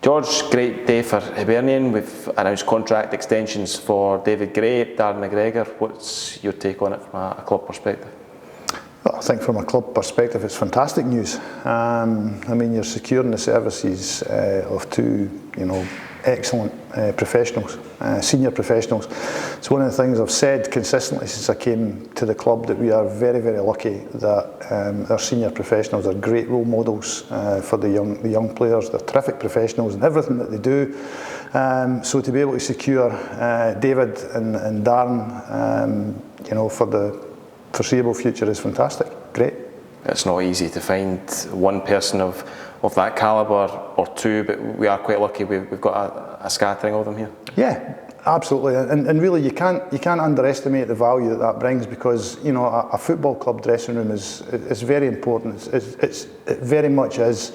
George, great day for Hibernian. We've announced contract extensions for David Gray, Darren McGregor. What's your take on it from a club perspective? Well, I think from a club perspective it's fantastic news. I mean, you're securing the services of two, excellent professionals, senior professionals. It's one of the things I've said consistently since I came to the club, that we are very, very lucky that our senior professionals are great role models for the young players. They're terrific professionals in everything that they do. So to be able to secure David and Darren, for the foreseeable future is fantastic. Great. It's not easy to find one person of that calibre or two, but we are quite lucky. We've got a scattering of them here. Yeah, absolutely, and really you can't underestimate the value that brings, because a football club dressing room is very important. It very much is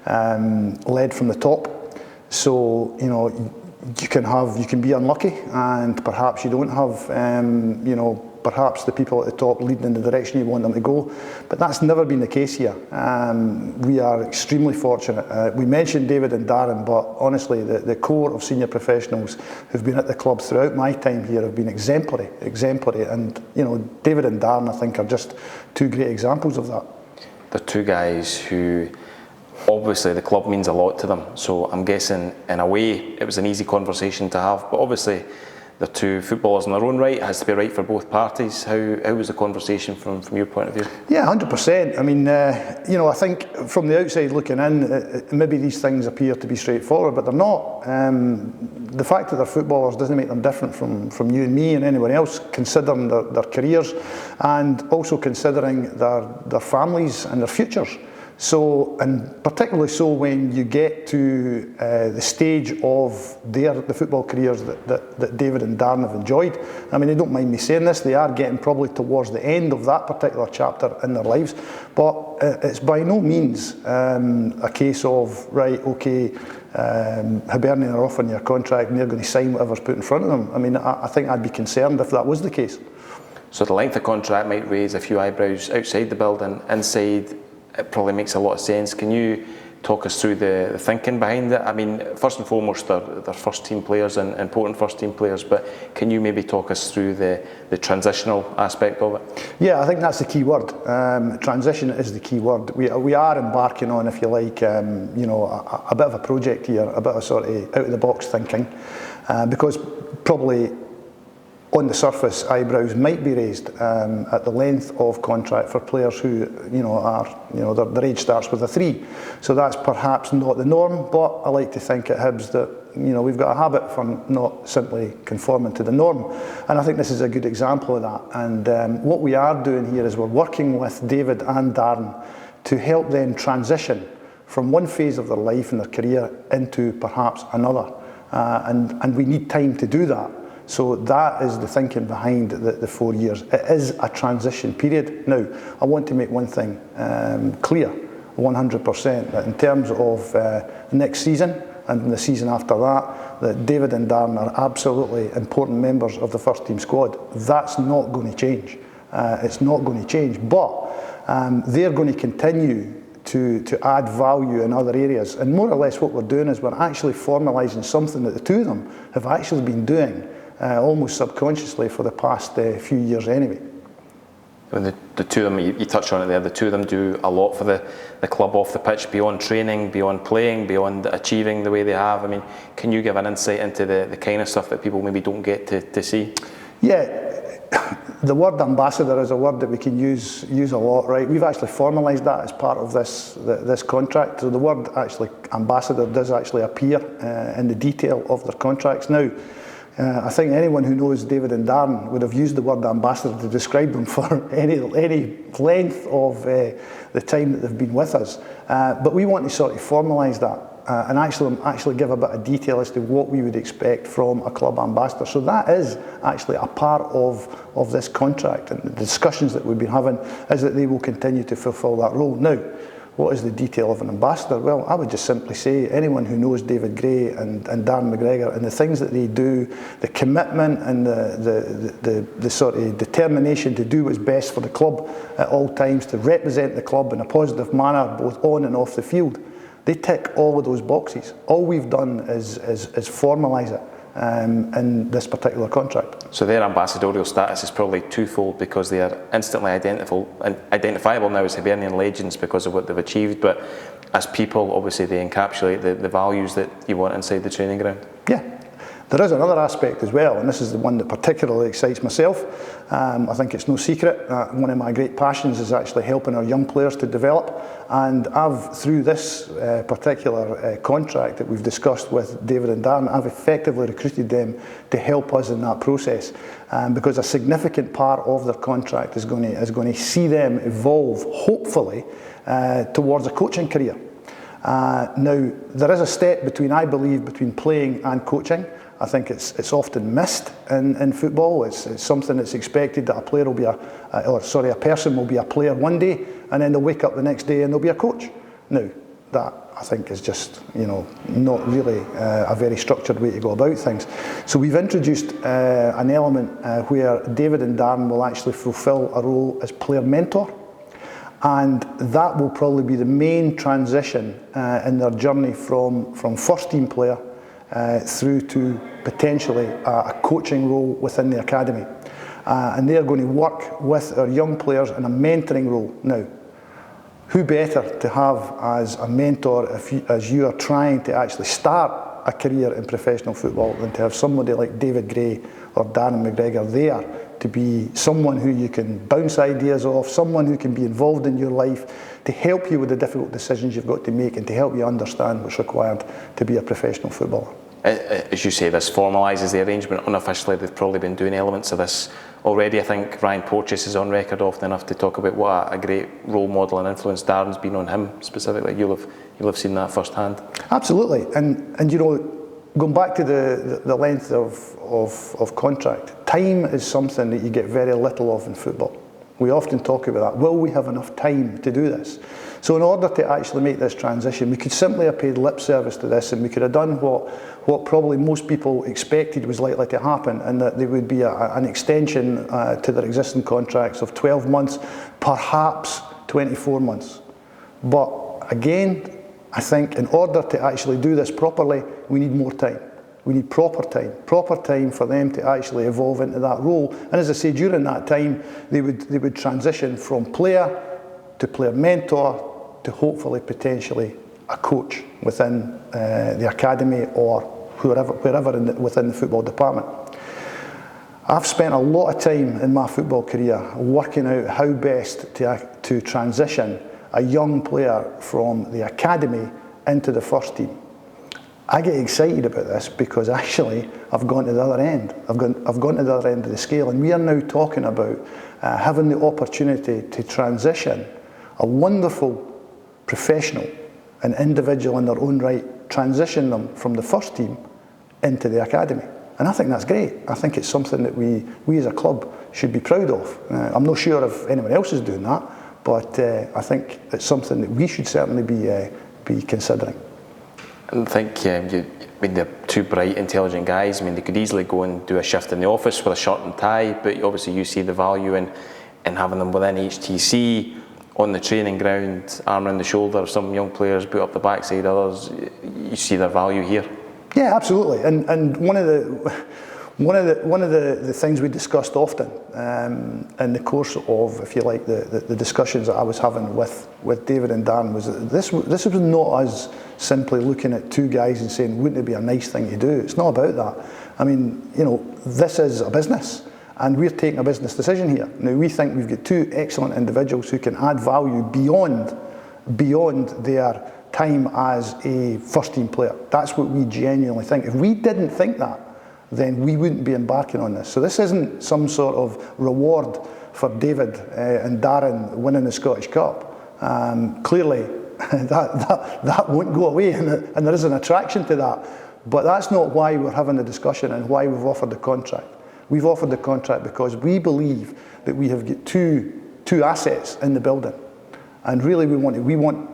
led from the top. So you can be unlucky, and perhaps you don't have perhaps the people at the top leading in the direction you want them to go, but that's never been the case here. We are extremely fortunate. We mentioned David and Darren, but honestly the core of senior professionals who've been at the club throughout my time here have been exemplary, and David and Darren, I think, are just two great examples of that. They're two guys who obviously the club means a lot to them, so I'm guessing in a way it was an easy conversation to have, but obviously they're two footballers in their own right. It has to be right for both parties. How was the conversation from your point of view? Yeah, 100%. I mean, I think from the outside looking in, maybe these things appear to be straightforward, but they're not. The fact that they're footballers doesn't make them different from you and me and anyone else, considering their careers and also considering their families and their futures. So, and particularly so when you get to the stage of the football careers that David and Darren have enjoyed. I mean, they don't mind me saying this, they are getting probably towards the end of that particular chapter in their lives, but it's by no means a case of, right, okay, Hibernian are offering you a contract and they're going to sign whatever's put in front of them. I mean, I think I'd be concerned if that was the case. So the length of contract might raise a few eyebrows outside the building. Inside, it probably makes a lot of sense. Can you talk us through the thinking behind it? I mean, first and foremost, they're first team players and important first team players, but can you maybe talk us through the transitional aspect of it? Yeah, I think that's the key word. Transition is the key word. We are embarking on, if you like, a bit of a project here, a bit of sort of out of the box thinking, because probably on the surface, eyebrows might be raised at the length of contract for players who, their age starts with a 3. So that's perhaps not the norm, but I like to think at Hibs that, we've got a habit for not simply conforming to the norm. And I think this is a good example of that. And what we are doing here is we're working with David and Darren to help them transition from one phase of their life and their career into perhaps another. And we need time to do that. So that is the thinking behind the 4 years. It is a transition period. Now, I want to make one thing clear, 100%, that in terms of next season and the season after that David and Darren are absolutely important members of the first team squad. That's not going to change. It's not going to change, but they're going to continue to add value in other areas. And more or less what we're doing is we're actually formalising something that the two of them have actually been doing almost subconsciously for the past few years anyway. When the two of them, you touched on it there, the two of them do a lot for the club off the pitch, beyond training, beyond playing, beyond achieving the way they have. I mean, can you give an insight into the kind of stuff that people maybe don't get to see? Yeah, the word ambassador is a word that we can use a lot, right? We've actually formalised that as part of this contract. So the word actually ambassador does actually appear in the detail of their contracts. Now, I think anyone who knows David and Darren would have used the word ambassador to describe them for any length of the time that they've been with us. But we want to sort of formalise that and actually give a bit of detail as to what we would expect from a club ambassador. So that is actually a part of this contract, and the discussions that we've been having is that they will continue to fulfil that role. Now, what is the detail of an ambassador? Well, I would just simply say anyone who knows David Gray and Darren McGregor and the things that they do, the commitment and the sort of determination to do what's best for the club at all times, to represent the club in a positive manner, both on and off the field, They tick all of those boxes. All we've done is formalise it in this particular contract. So their ambassadorial status is probably twofold, because they are instantly identifiable now as Hibernian legends because of what they've achieved, but as people, obviously they encapsulate the values that you want inside the training ground. Yeah. There is another aspect as well, and this is the one that particularly excites myself. I think it's no secret one of my great passions is actually helping our young players to develop, and through this particular contract that we've discussed with David and Darren, I've effectively recruited them to help us in that process, because a significant part of their contract is going to see them evolve, hopefully, towards a coaching career. Now, there is a step I believe, between playing and coaching. I think it's often missed in football. It's something that's expected that a player will be a person will be a player one day, and then they'll wake up the next day and they'll be a coach. Now, that I think is just, not really a very structured way to go about things. So we've introduced an element where David and Darren will actually fulfil a role as player mentor. And that will probably be the main transition in their journey from first team player through to potentially a coaching role within the academy. And they're going to work with our young players in a mentoring role. Now, who better to have as a mentor as you are trying to actually start a career in professional football than to have somebody like David Gray or Darren McGregor there to be someone who you can bounce ideas off, someone who can be involved in your life to help you with the difficult decisions you've got to make and to help you understand what's required to be a professional footballer. As you say, this formalises the arrangement. Unofficially, they've probably been doing elements of this already. I think Ryan Porteous is on record often enough to talk about what a great role model and influence Darren's been on him specifically. You'll have seen that firsthand. Absolutely, and going back to the length of contract, time is something that you get very little of in football. We often talk about that. Will we have enough time to do this? So in order to actually make this transition, we could simply have paid lip service to this, and we could have done what probably most people expected was likely to happen, and that there would be an extension to their existing contracts of 12 months, perhaps 24 months. But again, I think in order to actually do this properly, we need more time. We need proper time for them to actually evolve into that role. And as I say, during that time, they would transition from player to player mentor to hopefully potentially a coach within the academy or wherever within the football department. I've spent a lot of time in my football career working out how best to transition a young player from the academy into the first team. I get excited about this because actually I've gone to the other end. I've gone to the other end of the scale, and we are now talking about having the opportunity to transition a wonderful professional, an individual in their own right, transition them from the first team into the academy. And I think that's great. I think it's something that we as a club should be proud of. I'm not sure if anyone else is doing that, but I think it's something that we should certainly be considering. I think they're two bright, intelligent guys. I mean, they could easily go and do a shift in the office with a shirt and tie, but obviously you see the value in having them within HTC, on the training ground, arm around the shoulder. Some young players boot up the backside, others, you see their value here. Yeah, absolutely. And one of the things we discussed often in the course of, if you like, the discussions that I was having with David and Darren was that this was not us simply looking at two guys and saying, wouldn't it be a nice thing to do? It's not about that. I mean, this is a business, and we're taking a business decision here. Now, we think we've got two excellent individuals who can add value beyond their time as a first team player. That's what we genuinely think. If we didn't think that, then we wouldn't be embarking on this. So this isn't some sort of reward for David and Darren winning the Scottish Cup. Clearly, that won't go away, and there is an attraction to that. But that's not why we're having the discussion and why we've offered the contract. We've offered the contract because we believe that we have got two assets in the building, and really we want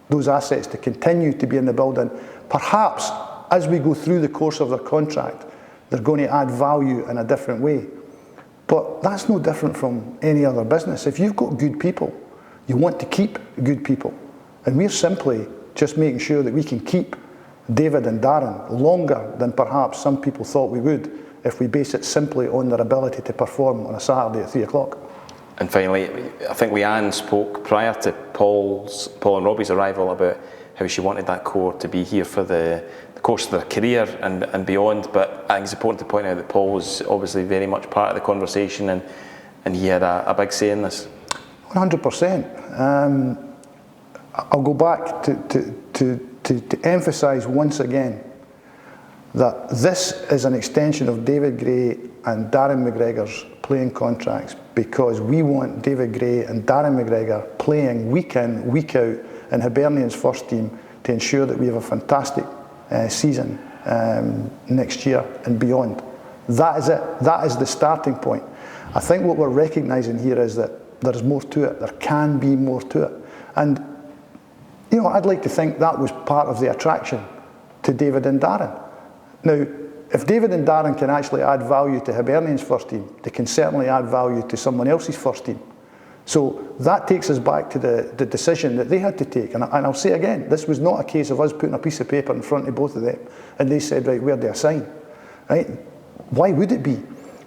those assets to continue to be in the building. Perhaps as we go through the course of their contract, they're going to add value in a different way. But that's no different from any other business. If you've got good people, you want to keep good people. And we're simply just making sure that we can keep David and Darren longer than perhaps some people thought we would if we base it simply on their ability to perform on a Saturday at 3 o'clock. And finally, I think Leanne spoke prior to Paul and Robbie's arrival about how she wanted that core to be here for the course of their career and beyond. But I think it's important to point out that Paul was obviously very much part of the conversation, and he had a big say in this. 100%. I'll go back to emphasise once again that this is an extension of David Gray and Darren McGregor's playing contracts, because we want David Gray and Darren McGregor playing week in, week out in Hibernian's first team to ensure that we have a fantastic season next year and beyond. That is it. That is the starting point. I think what we're recognising here is that there's more to it. There can be more to it. And, you know, I'd like to think that was part of the attraction to David and Darren. Now, if David and Darren can actually add value to Hibernian's first team, they can certainly add value to someone else's first team. So that takes us back to the decision that they had to take. And I'll say again, this was not a case of us putting a piece of paper in front of both of them and they said, right, where do I sign? Right? Why would it be?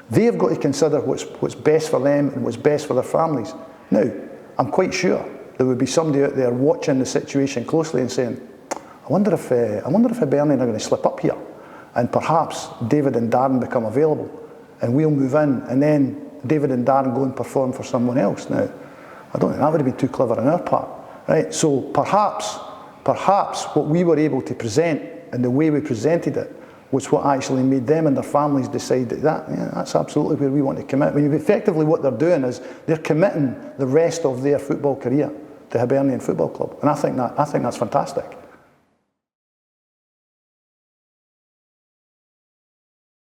They have got to consider what's best for them and what's best for their families. Now, I'm quite sure there would be somebody out there watching the situation closely and saying, I wonder if Hibernian are going to slip up here, and perhaps David and Darren become available and we'll move in, and then David and Darren go and perform for someone else. Now, I don't think that would have been too clever on our part, right? So perhaps what we were able to present and the way we presented it was what actually made them and their families decide that's absolutely where we want to commit. I mean, effectively what they're doing is they're committing the rest of their football career to Hibernian Football Club, and I think that's fantastic.